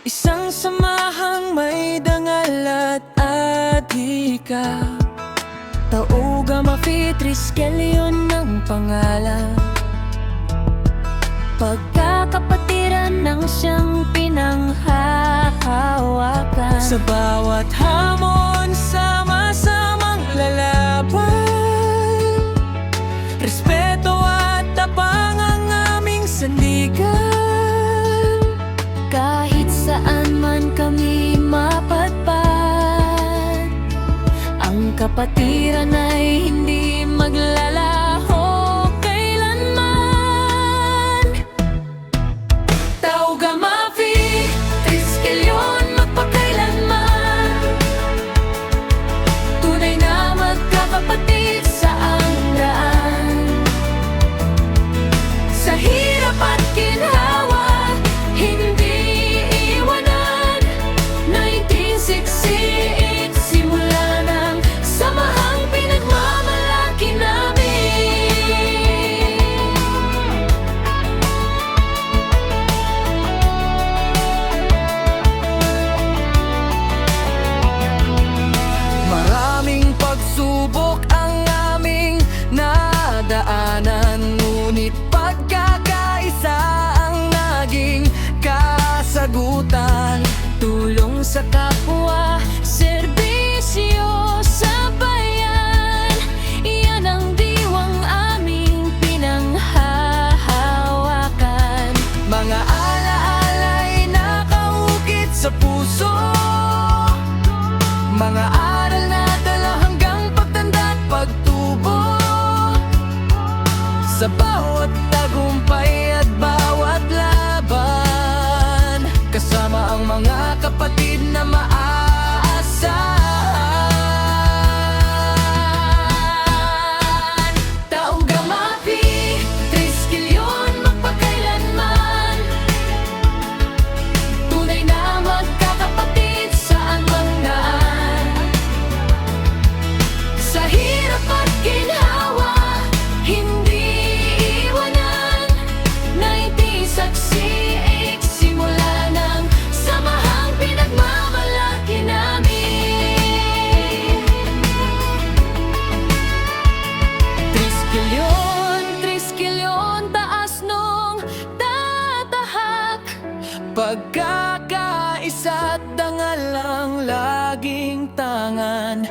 Isang samahang may dangal at adhika. Tauga Mafitris Kelyon ng pangalan. Pagkakapatiran ng siyang pinanghahawakan. Sa bawat hamon, sama-samang lalaban. Respeto at tapang ang aming sandigan. Kahit saan man kami mapadpad, ang kapatiran ay hindi maglalaho kailanman. Tauga Mafitris Kelyon magpakailanman. Tunay na magkakapatid sa ang daan. Sa hirap at ginhawa, hindi iwanan. 1968 simula ng samahang pinagmamalaki namin. Maraming pagsubok ang aming nadaanan, ngunit pagkakaisa ang naging kasagutan. Tulong sa kapwa, serbisyo sa bayan, iyan ang diwang aming pinanghahawakan. Mga alaala'y nakaukit sa puso, mga aral na dala hanggang pagtanda at pagtubo. Sa bawat tagumpay at bawat laban, kasama ang mga kapatid na maaasahan. Tauga Mafitris Kelyon magpakailanman. Tunay na magkakapatid saan man daan. Sa hirap at ginhawa, hindi iwanan. 1968 simula ng samahang pinagmamalaki namin. Tris Kelyon, taas nung tatahak. Pagkakaisa at dangal ang laging tangan.